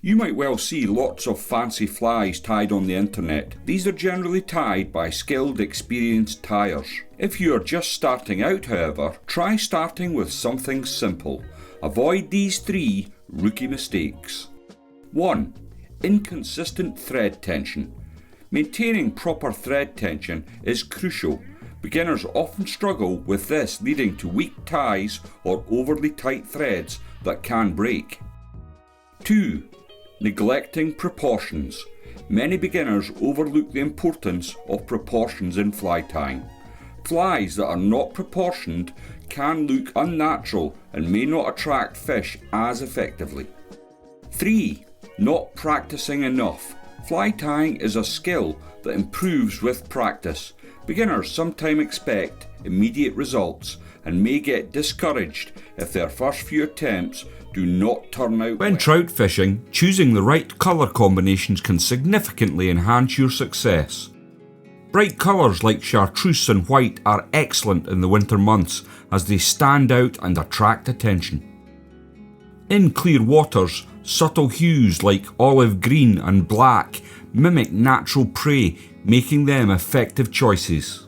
You might well see lots of fancy flies tied on the internet. These are generally tied by skilled, experienced tiers. If you are just starting out, however, try starting with something simple. Avoid these 3 rookie mistakes. 1. Inconsistent thread tension. Maintaining proper thread tension is crucial. Beginners often struggle with this, leading to weak ties or overly tight threads that can break. 2. Neglecting proportions. Many beginners overlook the importance of proportions in fly tying. Flies that are not proportioned can look unnatural and may not attract fish as effectively. 3. Not practicing enough. Fly tying is a skill that improves with practice. Beginners sometimes expect immediate results and may get discouraged if their first few attempts do not turn out well. When trout fishing, choosing the right colour combinations can significantly enhance your success. Bright colours like chartreuse and white are excellent in the winter months as they stand out and attract attention. In clear waters, subtle hues like olive green and black mimic natural prey, making them effective choices.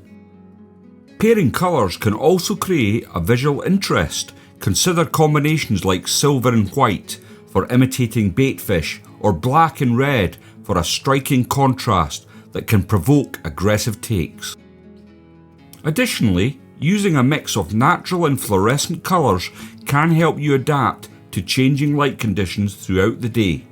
Pairing colours can also create a visual interest. Consider combinations like silver and white for imitating baitfish or black and red for a striking contrast that can provoke aggressive takes. Additionally, using a mix of natural and fluorescent colours can help you adapt to changing light conditions throughout the day.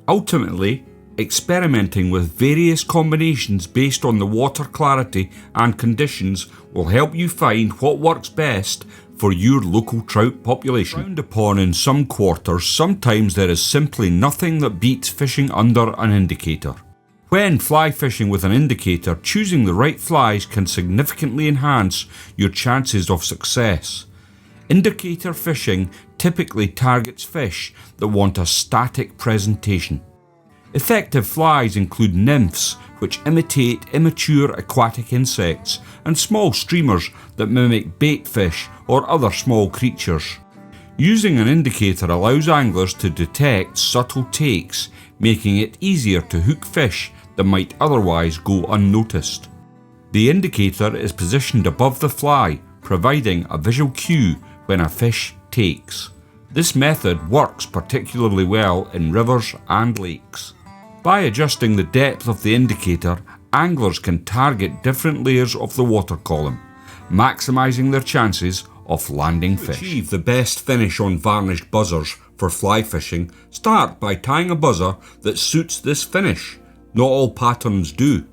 Ultimately, experimenting with various combinations based on the water clarity and conditions will help you find what works best for your local trout population. Frowned upon in some quarters, sometimes there is simply nothing that beats fishing under an indicator. When fly fishing with an indicator, choosing the right flies can significantly enhance your chances of success. Indicator fishing typically targets fish that want a static presentation. Effective flies include nymphs, which imitate immature aquatic insects, and small streamers that mimic baitfish or other small creatures. Using an indicator allows anglers to detect subtle takes, making it easier to hook fish that might otherwise go unnoticed. The indicator is positioned above the fly, providing a visual cue when a fish takes. This method works particularly well in rivers and lakes. By adjusting the depth of the indicator, anglers can target different layers of the water column, maximising their chances of landing fish. To achieve the best finish on varnished buzzers for fly fishing, start by tying a buzzer that suits this finish. Not all patterns do.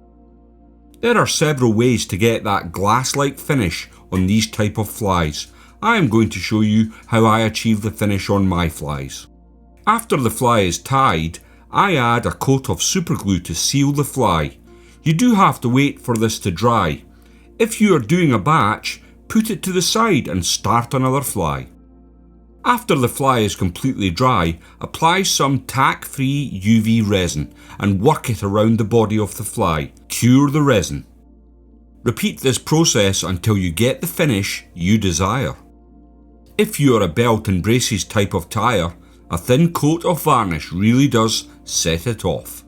There are several ways to get that glass-like finish on these type of flies. I am going to show you how I achieve the finish on my flies. After the fly is tied, I add a coat of superglue to seal the fly. You do have to wait for this to dry. If you are doing a batch, put it to the side and start another fly. After the fly is completely dry, apply some tack-free UV resin and work it around the body of the fly. Cure the resin. Repeat this process until you get the finish you desire. If you are a belt and braces type of tyer, a thin coat of varnish really does set it off.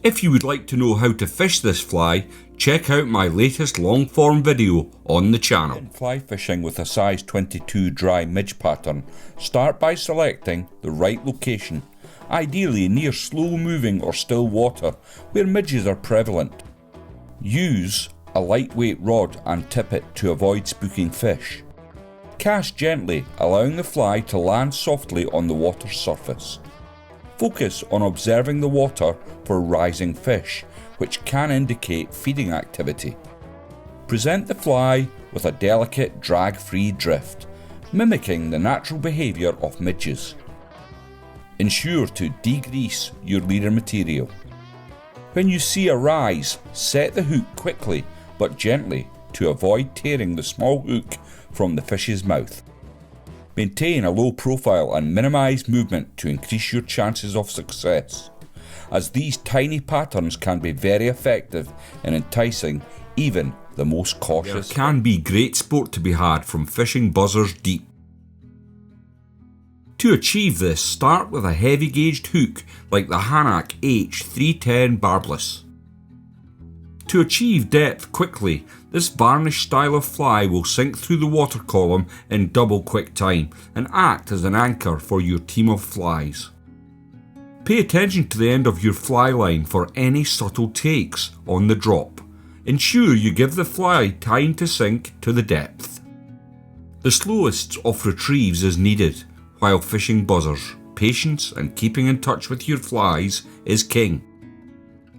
If you would like to know how to fish this fly, check out my latest long form video on the channel. In fly fishing with a size 22 dry midge pattern, start by selecting the right location, ideally near slow moving or still water where midges are prevalent. Use a lightweight rod and tip it to avoid spooking fish. Cast gently, allowing the fly to land softly on the water's surface. Focus on observing the water for rising fish, which can indicate feeding activity. Present the fly with a delicate drag-free drift, mimicking the natural behaviour of midges. Ensure to degrease your leader material. When you see a rise, set the hook quickly but gently to avoid tearing the small hook from the fish's mouth. Maintain a low profile and minimise movement to increase your chances of success, as these tiny patterns can be very effective in enticing even the most cautious. There can be great sport to be had from fishing buzzers deep. To achieve this, start with a heavy gauged hook like the Hanak H310 barbless. To achieve depth quickly, this varnished style of fly will sink through the water column in double quick time and act as an anchor for your team of flies. Pay attention to the end of your fly line for any subtle takes on the drop. Ensure you give the fly time to sink to the depth. The slowest of retrieves is needed while fishing buzzers. Patience and keeping in touch with your flies is king.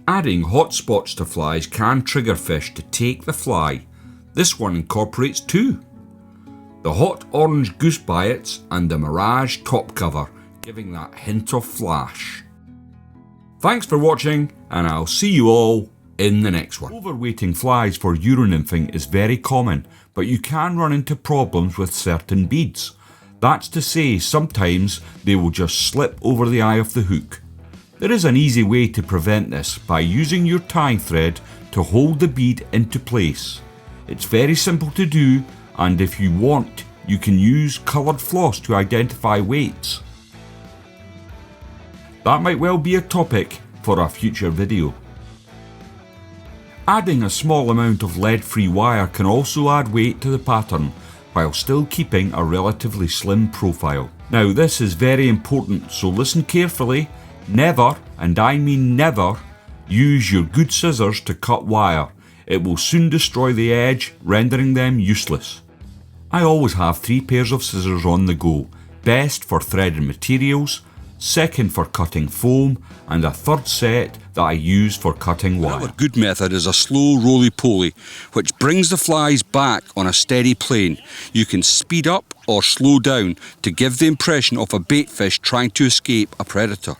Adding hot spots to flies can trigger fish to take the fly. This one incorporates two: the hot orange goose biots and the mirage top cover, giving that hint of flash. Thanks for watching, and I'll see you all in the next one. Overweighting flies for Euronymphing is very common, but you can run into problems with certain beads. That's to say, sometimes they will just slip over the eye of the hook. There is an easy way to prevent this by using your tying thread to hold the bead into place. It's very simple to do, and if you want, you can use coloured floss to identify weights. That might well be a topic for a future video. Adding a small amount of lead-free wire can also add weight to the pattern while still keeping a relatively slim profile. Now this is very important, so listen carefully. Never, and I mean never, use your good scissors to cut wire. It will soon destroy the edge, rendering them useless. I always have 3 pairs of scissors on the go, best for threading materials, second for cutting foam, and a third set that I use for cutting wire. Another good method is a slow roly-poly, which brings the flies back on a steady plane. You can speed up or slow down to give the impression of a bait fish trying to escape a predator.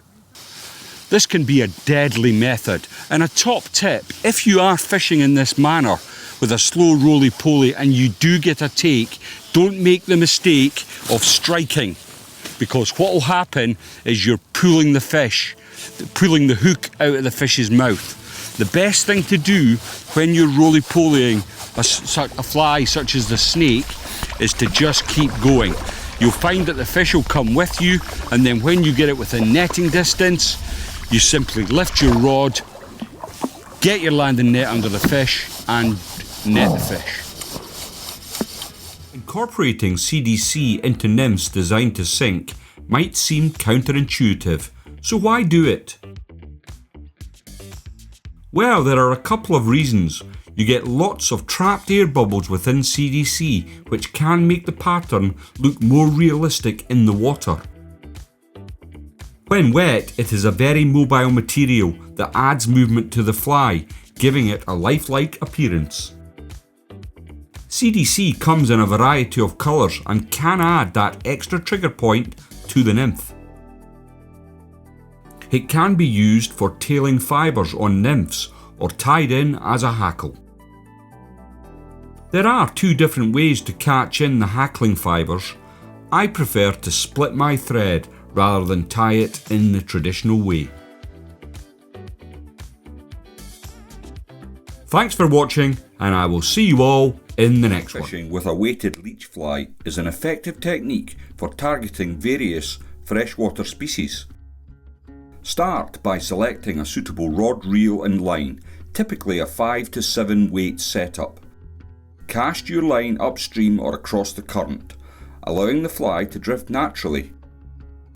This can be a deadly method, and a top tip, if you are fishing in this manner with a slow roly-poly and you do get a take, don't make the mistake of striking, because what will happen is you're pulling the fish, pulling the hook out of the fish's mouth. The best thing to do when you're roly-polying a fly such as the snake is to just keep going. You'll find that the fish will come with you, and then when you get it within netting distance, you simply lift your rod, get your landing net under the fish, and net the fish. Incorporating CDC into nymphs designed to sink might seem counterintuitive, so why do it? Well, there are a couple of reasons. You get lots of trapped air bubbles within CDC, which can make the pattern look more realistic in the water. When wet, it is a very mobile material that adds movement to the fly, giving it a lifelike appearance. CDC comes in a variety of colours and can add that extra trigger point to the nymph. It can be used for tailing fibres on nymphs or tied in as a hackle. There are 2 different ways to catch in the hackling fibres. I prefer to split my thread rather than tie it in the traditional way. Thanks for watching, and I will see you all in the next one. Fishing with a weighted leech fly is an effective technique for targeting various freshwater species. Start by selecting a suitable rod, reel and line, typically a 5 to 7 weight setup. Cast your line upstream or across the current, allowing the fly to drift naturally.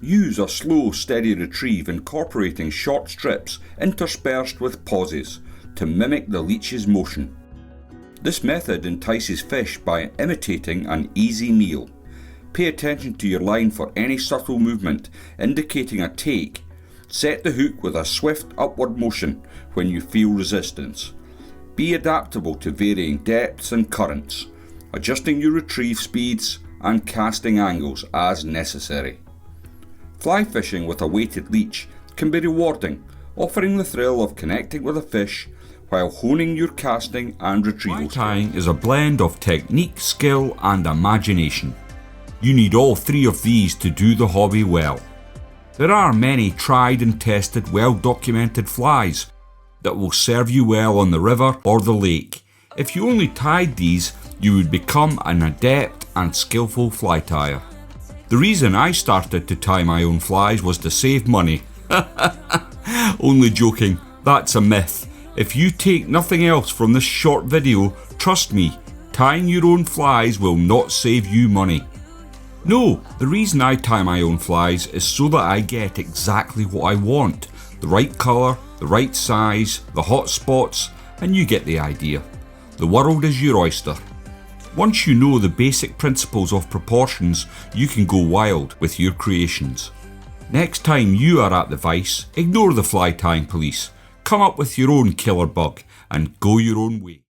Use a slow, steady retrieve incorporating short strips interspersed with pauses to mimic the leech's motion. This method entices fish by imitating an easy meal. Pay attention to your line for any subtle movement indicating a take. Set the hook with a swift upward motion when you feel resistance. Be adaptable to varying depths and currents, adjusting your retrieve speeds and casting angles as necessary. Fly fishing with a weighted leech can be rewarding, offering the thrill of connecting with a fish while honing your casting and retrieval. Fly tying is a blend of technique, skill and imagination. You need all 3 of these to do the hobby well. There are many tried and tested, well-documented flies that will serve you well on the river or the lake. If you only tied these, you would become an adept and skillful fly tyer. The reason I started to tie my own flies was to save money. Only joking, that's a myth. If you take nothing else from this short video, trust me, tying your own flies will not save you money. No, the reason I tie my own flies is so that I get exactly what I want. The right colour, the right size, the hot spots, and you get the idea. The world is your oyster. Once you know the basic principles of proportions, you can go wild with your creations. Next time you are at the vice, ignore the fly tying police. Come up with your own killer bug and go your own way.